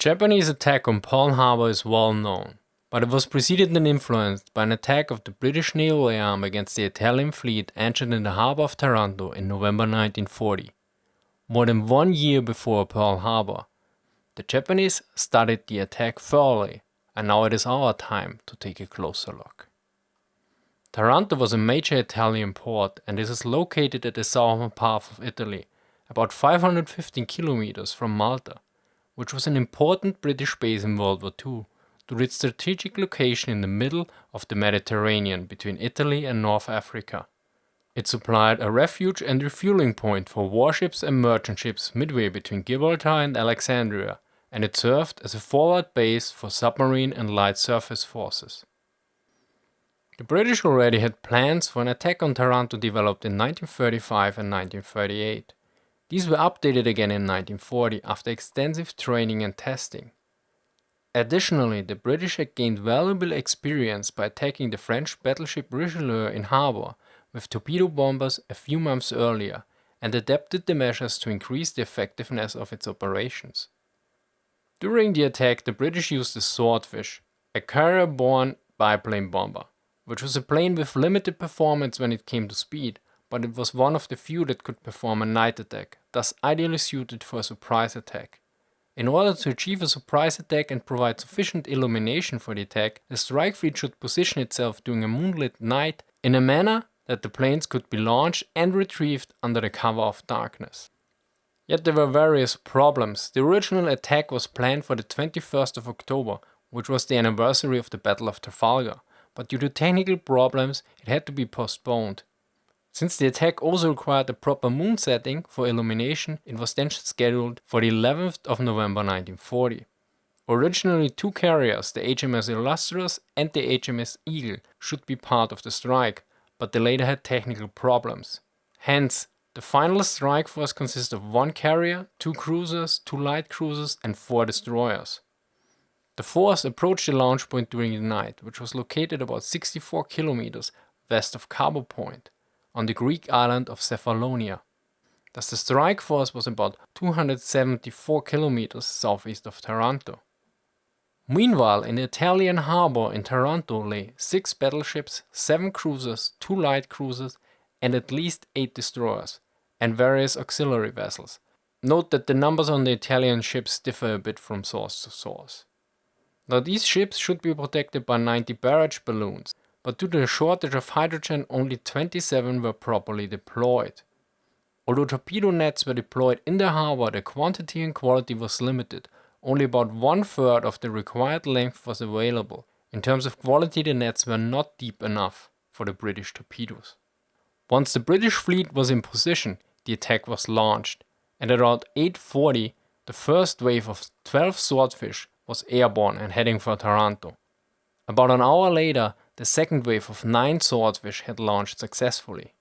Japanese attack on Pearl Harbor is well known, but it was preceded and influenced by an attack of the British naval arm against the Italian fleet anchored in the harbor of Taranto in November 1940. More than 1 year before Pearl Harbor, the Japanese studied the attack thoroughly, and now it is our time to take a closer look. Taranto was a major Italian port, and this is located at the southern part of Italy, about 515 kilometers from Malta, which was an important British base in World War II, due to its strategic location in the middle of the Mediterranean between Italy and North Africa. It supplied a refuge and refueling point for warships and merchant ships midway between Gibraltar and Alexandria, and it served as a forward base for submarine and light surface forces. The British already had plans for an attack on Taranto developed in 1935 and 1938. These were updated again in 1940 after extensive training and testing. Additionally, the British had gained valuable experience by attacking the French battleship Richelieu in harbor with torpedo bombers a few months earlier, and adapted the measures to increase the effectiveness of its operations. During the attack, the British used the Swordfish, a carrier-borne biplane bomber, which was a plane with limited performance when it came to speed, but it was one of the few that could perform a night attack, thus ideally suited for a surprise attack. In order to achieve a surprise attack and provide sufficient illumination for the attack, the strike fleet should position itself during a moonlit night in a manner that the planes could be launched and retrieved under the cover of darkness. Yet there were various problems. The original attack was planned for the 21st of October, which was the anniversary of the Battle of Trafalgar, but due to technical problems it had to be postponed. Since the attack also required a proper moon setting for illumination, it was then scheduled for the 11th of November 1940. Originally 2 carriers, the HMS Illustrious and the HMS Eagle, should be part of the strike, but they later had technical problems. Hence, the final strike force consists of 1 carrier, 2 cruisers, 2 light cruisers and 4 destroyers. The force approached the launch point during the night, which was located about 64 kilometers west of Cabo Point, on the Greek island of Cephalonia. Thus the strike force was about 274 kilometers southeast of Taranto. Meanwhile, in the Italian harbor in Taranto lay 6 battleships, 7 cruisers, 2 light cruisers, and at least 8 destroyers, and various auxiliary vessels. Note that the numbers on the Italian ships differ a bit from source to source. Now these ships should be protected by 90 barrage balloons, but due to the shortage of hydrogen only 27 were properly deployed. Although torpedo nets were deployed in the harbor, the quantity and quality was limited. Only about 1/3 of the required length was available. In terms of quality, the nets were not deep enough for the British torpedoes. Once the British fleet was in position, the attack was launched, and at around 8:40 the first wave of 12 Swordfish was airborne and heading for Taranto. About an hour later, the second wave of 9 Swordfish had launched successfully.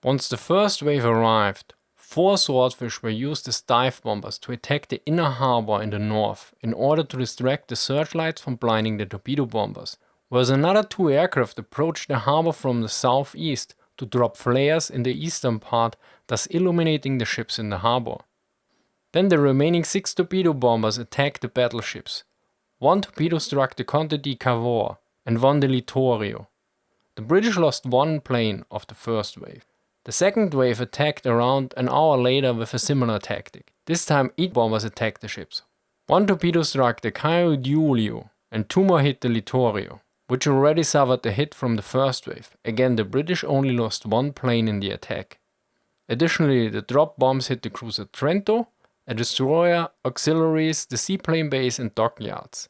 Once the first wave arrived, 4 Swordfish were used as dive bombers to attack the inner harbor in the north in order to distract the searchlights from blinding the torpedo bombers, whereas another 2 aircraft approached the harbor from the southeast to drop flares in the eastern part, thus illuminating the ships in the harbor. Then the remaining 6 torpedo bombers attacked the battleships. 1 torpedo struck the Conte di Cavour and 1 the Littorio. The British lost 1 plane of the first wave. The second wave attacked around an hour later with a similar tactic. This time 8 bombers attacked the ships. 1 torpedo struck the Caio Giulio and 2 more hit the Littorio, which already suffered a hit from the first wave. Again, the British only lost 1 plane in the attack. Additionally, the drop bombs hit the cruiser Trento, a destroyer, auxiliaries, the seaplane base and dockyards.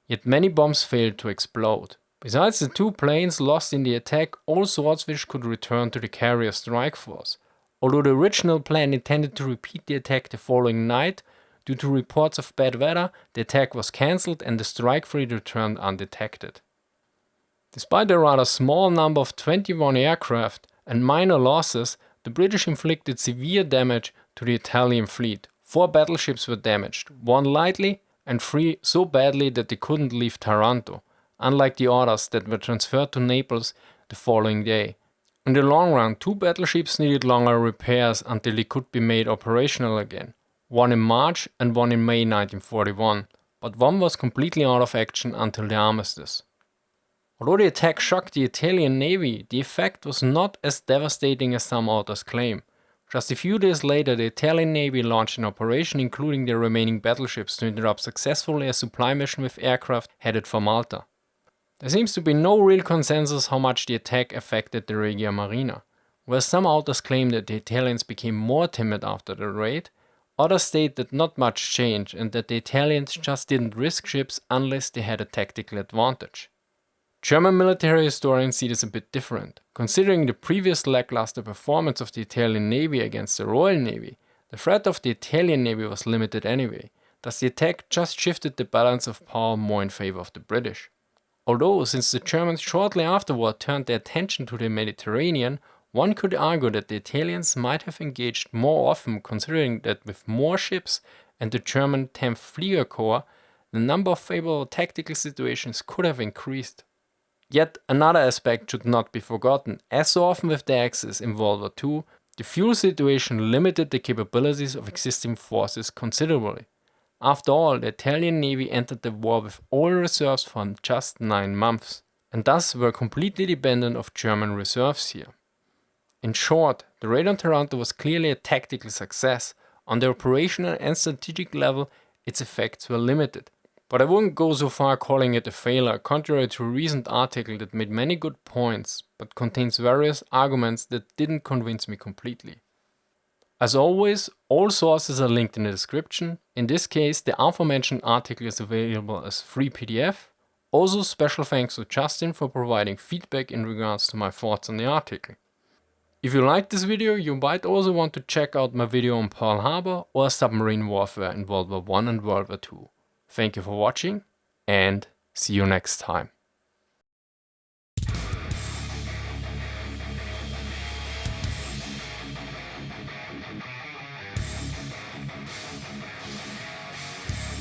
Yet many bombs failed to explode. Besides the 2 planes lost in the attack, all Swordfish could return to the carrier strike force. Although the original plan intended to repeat the attack the following night, due to reports of bad weather, the attack was cancelled and the strike fleet returned undetected. Despite a rather small number of 21 aircraft and minor losses, the British inflicted severe damage to the Italian fleet. 4 battleships were damaged, 1 lightly and 3 so badly that they couldn't leave Taranto, unlike the others that were transferred to Naples the following day. In the long run, 2 battleships needed longer repairs until they could be made operational again. one in March and one in May 1941, but one was completely out of action until the armistice. Although the attack shocked the Italian Navy, the effect was not as devastating as some authors claim. Just a few days later, the Italian Navy launched an operation including their remaining battleships to interrupt successfully a supply mission with aircraft headed for Malta. There seems to be no real consensus how much the attack affected the Regia Marina. Whereas some authors claim that the Italians became more timid after the raid, others state that not much changed and that the Italians just didn't risk ships unless they had a tactical advantage. German military historians see this a bit different. Considering the previous lackluster performance of the Italian Navy against the Royal Navy, the threat of the Italian Navy was limited anyway, thus the attack just shifted the balance of power more in favor of the British. Although, since the Germans shortly afterward turned their attention to the Mediterranean, one could argue that the Italians might have engaged more often, considering that with more ships and the German 10th Flieger Corps, the number of favorable tactical situations could have increased. Yet another aspect should not be forgotten. As so often with the Axis in World War II, the fuel situation limited the capabilities of existing forces considerably. After all, the Italian Navy entered the war with all reserves for just 9 months, and thus were completely dependent of German reserves here. In short, the raid on Taranto was clearly a tactical success. On the operational and strategic level, its effects were limited. But I wouldn't go so far calling it a failure, contrary to a recent article that made many good points, but contains various arguments that didn't convince me completely. As always, all sources are linked in the description. In this case, the aforementioned article is available as free PDF. Also, special thanks to Justin for providing feedback in regards to my thoughts on the article. If you liked this video, you might also want to check out my video on Pearl Harbor or submarine warfare in World War I and World War II. Thank you for watching, and see you next time.